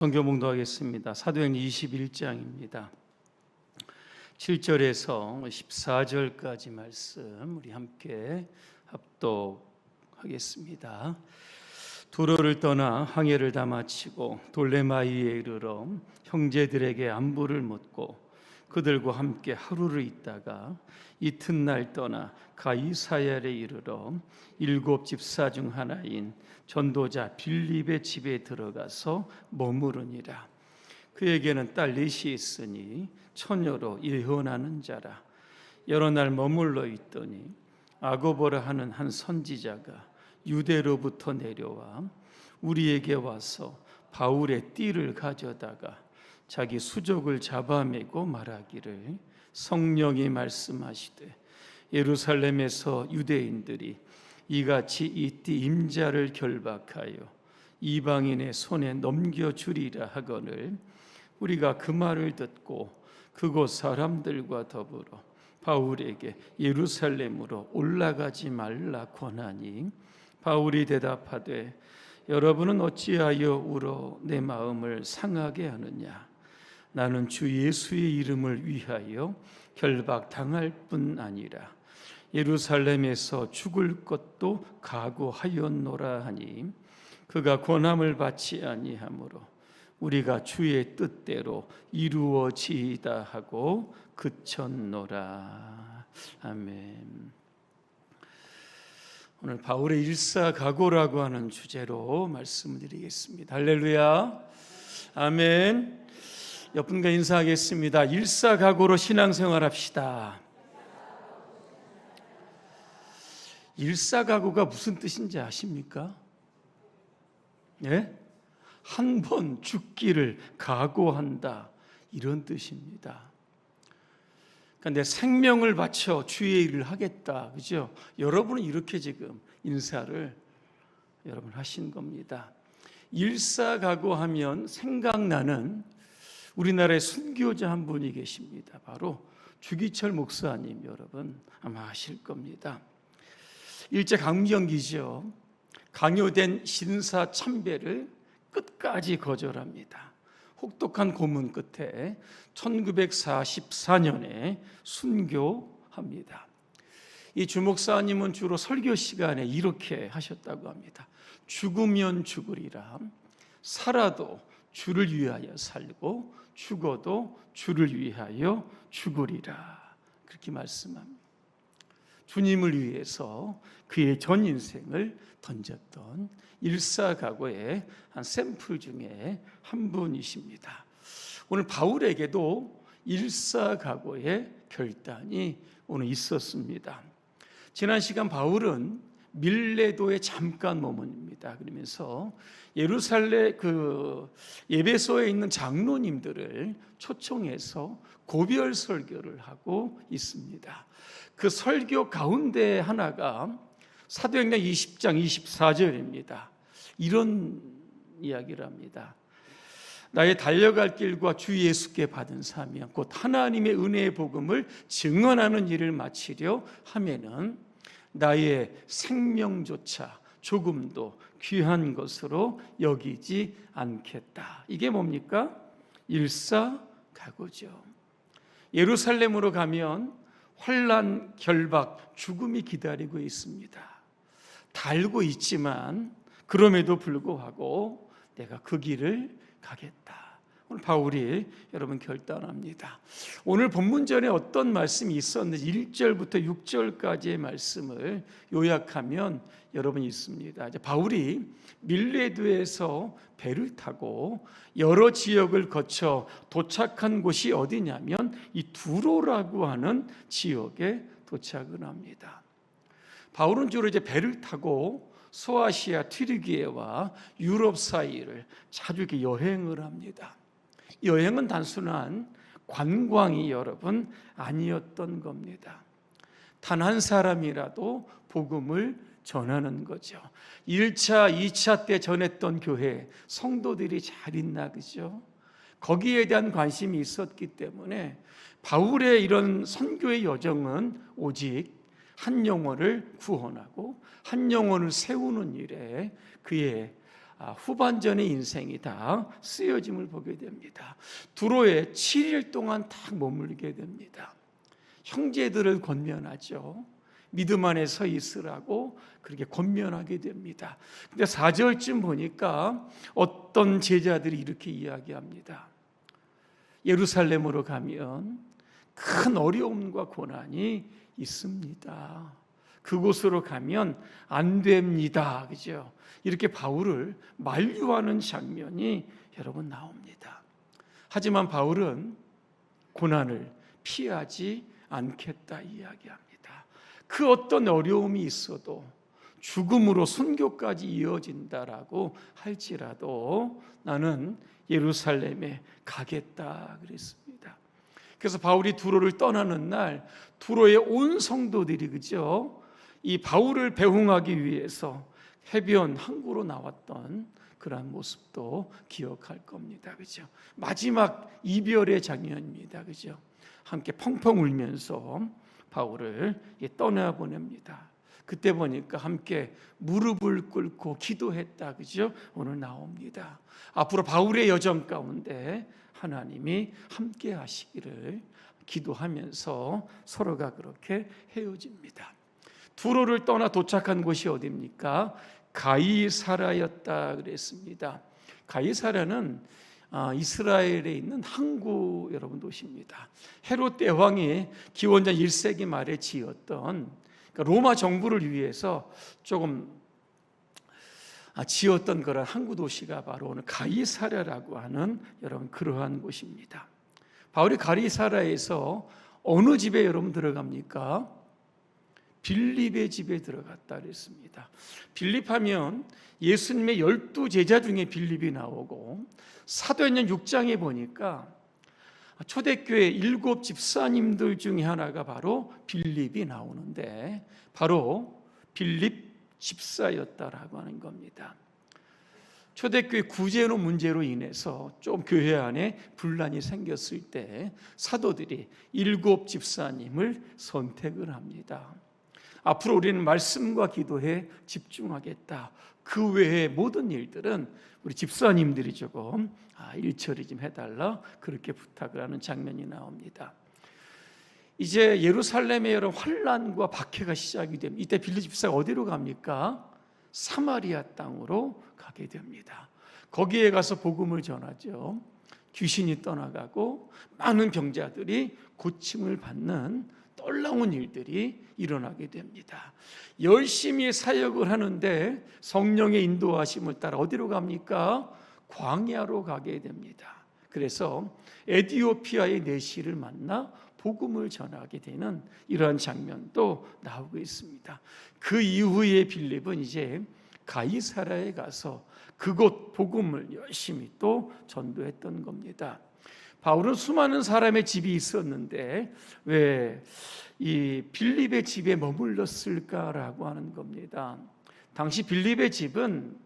성경 봉독하겠습니다. 사도행전 21장입니다. 7절에서 14절까지 말씀 우리 함께 합독하겠습니다. 두로를 떠나 항해를 다 마치고 돌레마이에 이르러 형제들에게 안부를 묻고 그들과 함께 하루를 있다가 이튿날 떠나 가이사야에 이르러 7 집사 중 하나인 전도자 빌립의 집에 들어가서 머무르니라. 그에게는 딸 넷이 있으니 처녀로 예언하는 자라. 여러 날 머물러 있더니 아고보라 하는 한 선지자가 유대로부터 내려와 우리에게 와서 바울의 띠를 가져다가 자기 수족을 잡아매고 말하기를 성령이 말씀하시되 예루살렘에서 유대인들이 이같이 이 띠 임자를 결박하여 이방인의 손에 넘겨주리라 하거늘 우리가 그 말을 듣고 그곳 사람들과 더불어 바울에게 예루살렘으로 올라가지 말라 권하니 바울이 대답하되 여러분은 어찌하여 울어 내 마음을 상하게 하느냐. 나는 주 예수의 이름을 위하여 결박당할 뿐 아니라 예루살렘에서 죽을 것도 각오하였노라 하니 그가 권함을 받지 아니하므로 우리가 주의 뜻대로 이루어지이다 하고 그쳤노라. 아멘. 오늘 바울의 일사각오라고 하는 주제로 말씀을 드리겠습니다. 할렐루야. 아멘. 옆분과 인사하겠습니다. 일사각오로 신앙생활 합시다. 일사각오가 무슨 뜻인지 아십니까? 예? 한 번 죽기를 각오한다, 이런 뜻입니다. 그러니까 내 생명을 바쳐 주의 일을 하겠다, 그죠? 여러분은 이렇게 지금 인사를 여러분 하신 겁니다. 일사각오하면 생각나는 우리나라의 순교자 한 분이 계십니다. 바로 주기철 목사님, 여러분 아마 아실 겁니다. 일제강점기죠. 강요된 신사 참배를 끝까지 거절합니다. 혹독한 고문 끝에 1944년에 순교합니다. 이 주목사님은 주로 설교 시간에 이렇게 하셨다고 합니다. 죽으면 죽으리라. 살아도 주를 위하여 살고 죽어도 주를 위하여 죽으리라. 그렇게 말씀합니다. 주님을 위해서 그의 전 인생을 던졌던 일사각오의 한 샘플 중에 한 분이십니다. 오늘 바울에게도 일사각오의 결단이 오늘 있었습니다. 지난 시간 바울은 밀레도에 잠깐 머뭅니다. 그러면서 예루살렘 예배소에 있는 장로님들을 초청해서 고별 설교를 하고 있습니다. 그 설교 가운데 하나가 사도행전 20장 24절입니다. 이런 이야기를 합니다. 나의 달려갈 길과 주 예수께 받은 사명 곧 하나님의 은혜의 복음을 증언하는 일을 마치려 하면은 나의 생명조차 조금도 귀한 것으로 여기지 않겠다. 이게 뭡니까? 일사각오죠. 예루살렘으로 가면 환난, 결박, 죽음이 기다리고 있습니다. 다 알고 있지만 그럼에도 불구하고 내가 그 길을 가겠다. 오늘 바울이 여러분 결단합니다. 오늘 본문전에 어떤 말씀이 있었는지 1절부터 6절까지의 말씀을 요약하면 여러분 있습니다. 이제 바울이 밀레도에서 배를 타고 여러 지역을 거쳐 도착한 곳이 어디냐면 이 두로라고 하는 지역에 도착을 합니다. 바울은 주로 이제 배를 타고 소아시아 튀르기에와 유럽 사이를 자주 이렇게 여행을 합니다. 여행은 단순한 관광이 여러분 아니었던 겁니다. 단 한 사람이라도 복음을 전하는 거죠. 1차, 2차 때 전했던 교회 성도들이 잘 있나, 그죠? 거기에 대한 관심이 있었기 때문에 바울의 이런 선교의 여정은 오직 한 영혼을 구원하고 한 영혼을 세우는 일에 그의 후반전의 인생이 다 쓰여짐을 보게 됩니다. 두로에 7일 동안 딱 머물게 됩니다. 형제들을 권면하죠. 믿음 안에 서 있으라고 그렇게 권면하게 됩니다. 근데 4절쯤 보니까 어떤 제자들이 이렇게 이야기합니다. 예루살렘으로 가면 큰 어려움과 고난이 있습니다. 그곳으로 가면 안 됩니다. 그죠? 이렇게 바울을 만류하는 장면이 여러분 나옵니다. 하지만 바울은 고난을 피하지 않겠다 이야기합니다. 그 어떤 어려움이 있어도 죽음으로 순교까지 이어진다라고 할지라도 나는 예루살렘에 가겠다 그랬습니다. 그래서 바울이 두로를 떠나는 날 두로의 온 성도들이 그죠? 이 바울을 배웅하기 위해서 해변 항구로 나왔던 그러한 모습도 기억할 겁니다. 그죠? 마지막 이별의 장면입니다. 그죠? 함께 펑펑 울면서 바울을 떠나보냅니다. 그때 보니까 함께 무릎을 꿇고 기도했다. 그죠? 오늘 나옵니다. 앞으로 바울의 여정 가운데 하나님이 함께 하시기를 기도하면서 서로가 그렇게 헤어집니다. 두로를 떠나 도착한 곳이 어디입니까? 가이사라였다 그랬습니다. 가이사라는 이스라엘에 있는 항구 여러분 도시입니다. 헤롯 대왕이 기원전 1세기 말에 지었던 로마 정부를 위해서 조금 지었던 그런 항구 도시가 바로 오늘 가이사라라고 하는 여러분 그러한 곳입니다. 바울이 가이사라에서 어느 집에 여러분 들어갑니까? 빌립의 집에 들어갔다 그랬습니다. 빌립하면 예수님의 12제자 중에 빌립이 나오고 사도행전 6장에 보니까 초대교회 7 집사님들 중에 하나가 바로 빌립이 나오는데 바로 빌립 집사였다라고 하는 겁니다. 초대교회 구제로 문제로 인해서 좀 교회 안에 분란이 생겼을 때 사도들이 7 집사님을 선택을 합니다. 앞으로 우리는 말씀과 기도에 집중하겠다. 그 외의 모든 일들은 우리 집사님들이 조금 일처리 좀 해달라 그렇게 부탁을 하는 장면이 나옵니다. 이제 예루살렘의 여러 환란과 박해가 시작이 됩니다. 이때 빌립 집사가 어디로 갑니까? 사마리아 땅으로 가게 됩니다. 거기에 가서 복음을 전하죠. 귀신이 떠나가고 많은 병자들이 고침을 받는 놀라운 일들이 일어나게 됩니다. 열심히 사역을 하는데 성령의 인도하심을 따라 어디로 갑니까? 광야로 가게 됩니다. 그래서 에티오피아의 내시를 만나 복음을 전하게 되는 이러한 장면도 나오고 있습니다. 그 이후에 빌립은 이제 가이사라에 가서 그곳 복음을 열심히 또 전도했던 겁니다. 바울은 수많은 사람의 집이 있었는데 왜 이 빌립의 집에 머물렀을까라고 하는 겁니다. 당시 빌립의 집은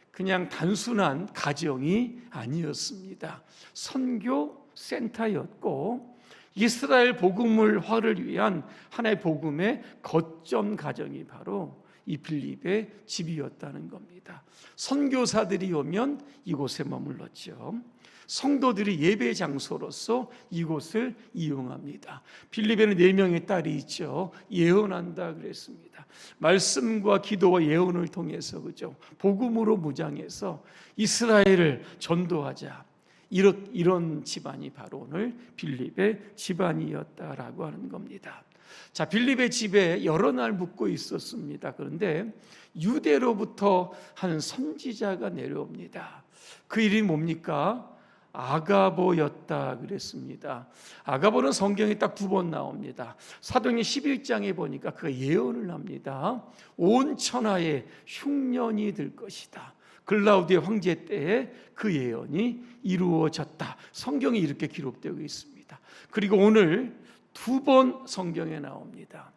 그냥 단순한 가정이 아니었습니다. 선교 센터였고 이스라엘 복음화를 위한 하나의 복음의 거점 가정이 바로 이 빌립의 집이었다는 겁니다. 선교사들이 오면 이곳에 머물렀죠. 성도들이 예배 장소로서 이곳을 이용합니다. 빌립에는 4명의 딸이 있죠. 예언한다 그랬습니다. 말씀과 기도와 예언을 통해서 그죠? 복음으로 무장해서 이스라엘을 전도하자. 이런 집안이 바로 오늘 빌립의 집안이었다라고 하는 겁니다. 자, 빌립의 집에 여러 날 묵고 있었습니다. 그런데 유대로부터 한 선지자가 내려옵니다. 그 이름이 뭡니까? 아가보였다 그랬습니다. 아가보는 성경에 딱 2번 나옵니다. 사도행전 11장에 보니까 그가 예언을 합니다. 온 천하에 흉년이 들 것이다. 글라우디의 황제 때에 그 예언이 이루어졌다. 성경에 이렇게 기록되어 있습니다. 그리고 오늘 2번 성경에 나옵니다.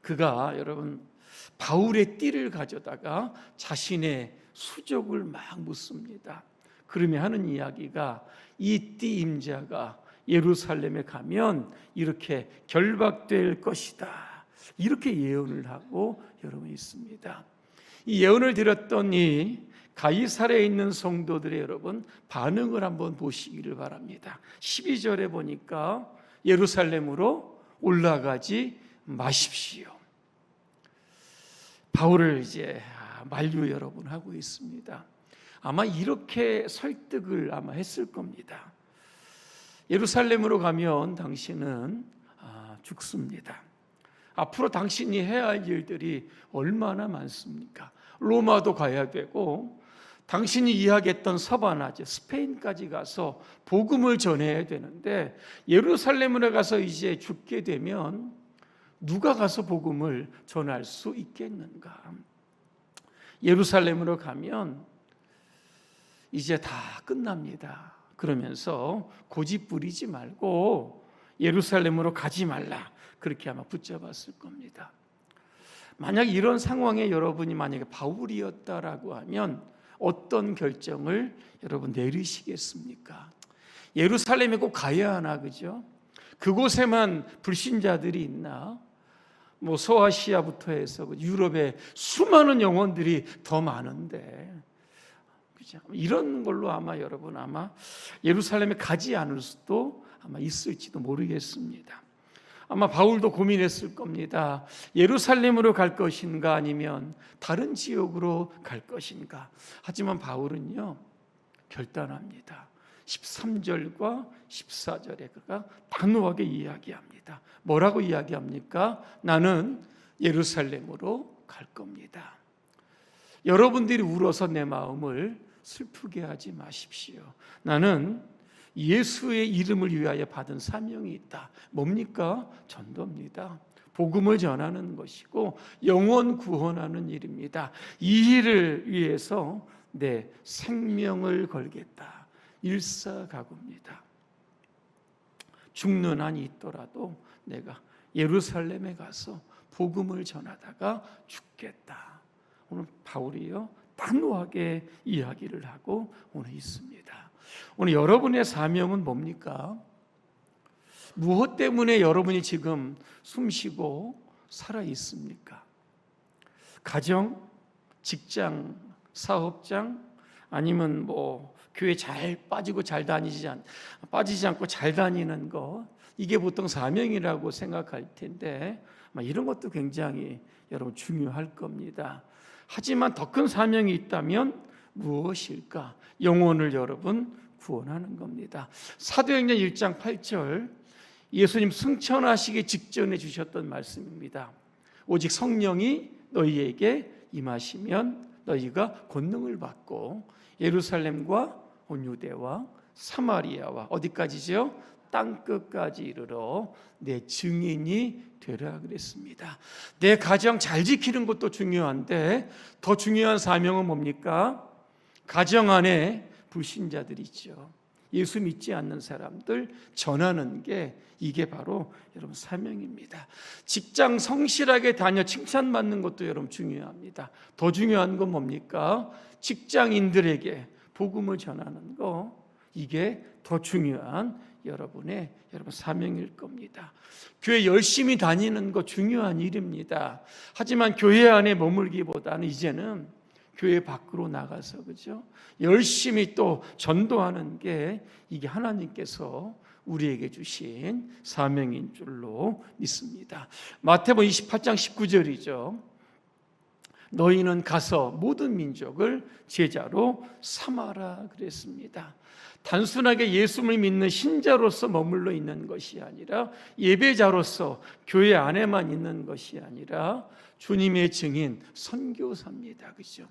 그가 여러분 바울의 띠를 가져다가 자신의 수족을 막 묻습니다. 그러면 하는 이야기가 이 띠 임자가 예루살렘에 가면 이렇게 결박될 것이다. 이렇게 예언을 하고 여러분 있습니다. 이 예언을 들었던 이 가이사랴에 있는 성도들의 여러분 반응을 한번 보시기를 바랍니다. 12절에 보니까 예루살렘으로 올라가지 마십시오. 바울을 이제 만류 여러분 하고 있습니다. 아마 이렇게 설득을 아마 했을 겁니다. 예루살렘으로 가면 당신은 죽습니다. 앞으로 당신이 해야 할 일들이 얼마나 많습니까? 로마도 가야 되고 당신이 이야기했던 서바나제 스페인까지 가서 복음을 전해야 되는데 예루살렘으로 가서 이제 죽게 되면 누가 가서 복음을 전할 수 있겠는가? 예루살렘으로 가면 이제 다 끝납니다. 그러면서 고집 부리지 말고 예루살렘으로 가지 말라. 그렇게 아마 붙잡았을 겁니다. 만약 이런 상황에 여러분이 만약에 바울이었다라고 하면 어떤 결정을 여러분 내리시겠습니까? 예루살렘에 꼭 가야 하나, 그죠? 그곳에만 불신자들이 있나? 뭐 소아시아부터 해서 유럽에 수많은 영혼들이 더 많은데, 그죠? 이런 걸로 아마 여러분 아마 예루살렘에 가지 않을 수도 아마 있을지도 모르겠습니다. 아마 바울도 고민했을 겁니다. 예루살렘으로 갈 것인가 아니면 다른 지역으로 갈 것인가. 하지만 바울은요 결단합니다. 13절과 14절에 그가 단호하게 이야기합니다. 뭐라고 이야기합니까? 나는 예루살렘으로 갈 겁니다. 여러분들이 울어서 내 마음을 슬프게 하지 마십시오. 나는 예수의 이름을 위하여 받은 사명이 있다. 뭡니까? 전도입니다. 복음을 전하는 것이고 영혼 구원하는 일입니다. 이 일을 위해서 내 생명을 걸겠다. 일사각오입니다. 죽는 한이 있더라도 내가 예루살렘에 가서 복음을 전하다가 죽겠다. 오늘 바울이요 단호하게 이야기를 하고 오늘 있습니다. 오늘 여러분의 사명은 뭡니까? 무엇 때문에 여러분이 지금 숨쉬고 살아 있습니까? 가정, 직장, 사업장, 아니면 뭐 교회 잘 빠지지 않고 잘 다니는 것, 이게 보통 사명이라고 생각할 텐데 이런 것도 굉장히 여러분 중요할 겁니다. 하지만 더 큰 사명이 있다면 무엇일까? 영혼을 여러분 구원하는 겁니다. 사도행전 1장 8절 예수님 승천하시기 직전에 주셨던 말씀입니다. 오직 성령이 너희에게 임하시면 너희가 권능을 받고 예루살렘과 온 유대와 사마리아와 어디까지죠? 땅끝까지 이르러 내 증인이 되라 그랬습니다. 내 가정 잘 지키는 것도 중요한데 더 중요한 사명은 뭡니까? 가정 안에 불신자들이 있죠. 예수 믿지 않는 사람들 전하는 게 이게 바로 여러분 사명입니다. 직장 성실하게 다녀 칭찬받는 것도 여러분 중요합니다. 더 중요한 건 뭡니까? 직장인들에게 복음을 전하는 거, 이게 더 중요한 여러분 사명일 겁니다. 교회 열심히 다니는 거 중요한 일입니다. 하지만 교회 안에 머물기보다는 이제는 교회 밖으로 나가서 그죠? 열심히 또 전도하는 게 이게 하나님께서 우리에게 주신 사명인 줄로 믿습니다. 마태복음 28장 19절이죠. 너희는 가서 모든 민족을 제자로 삼아라 그랬습니다. 단순하게 예수를 믿는 신자로서 머물러 있는 것이 아니라 예배자로서 교회 안에만 있는 것이 아니라 주님의 증인 선교사입니다. 그죠?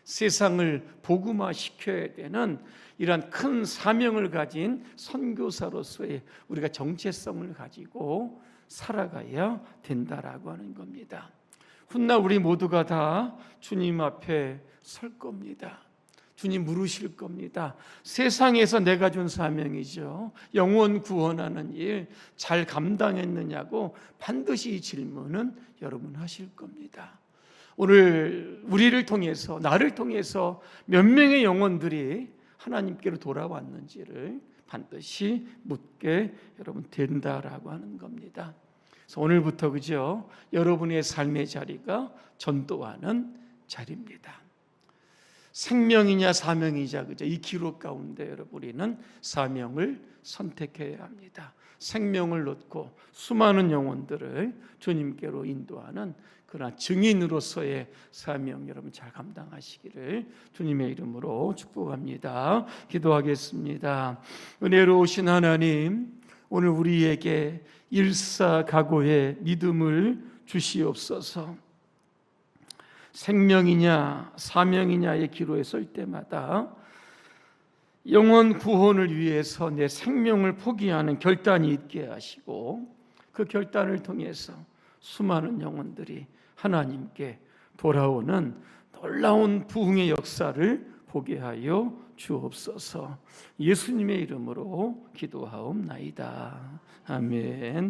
세상을 복음화 시켜야 되는 이러한 큰 사명을 가진 선교사로서의 우리가 정체성을 가지고 살아가야 된다라고 하는 겁니다. 훗날 우리 모두가 다 주님 앞에 설 겁니다. 주님 물으실 겁니다. 세상에서 내가 준 사명이죠. 영혼 구원하는 일 잘 감당했느냐고 반드시 이 질문은 여러분 하실 겁니다. 오늘 우리를 통해서 나를 통해서 몇 명의 영혼들이 하나님께로 돌아왔는지를 반드시 묻게 여러분 된다라고 하는 겁니다. 그래서 오늘부터 그죠? 여러분의 삶의 자리가 전도하는 자리입니다. 생명이냐 사명이냐, 그죠? 이 기록 가운데 여러분 우리는 사명을 선택해야 합니다. 생명을 놓고 수많은 영혼들을 주님께로 인도하는 그러나 증인으로서의 사명 여러분 잘 감당하시기를 주님의 이름으로 축복합니다. 기도하겠습니다. 은혜로우신 하나님, 오늘 우리에게 일사각오의 믿음을 주시옵소서. 생명이냐 사명이냐의 기로에 설 때마다 영혼 구원을 위해서 내 생명을 포기하는 결단이 있게 하시고, 그 결단을 통해서 수많은 영혼들이 하나님께 돌아오는 놀라운 부흥의 역사를 보게 하여 주옵소서. 예수님의 이름으로 기도하옵나이다. 아멘.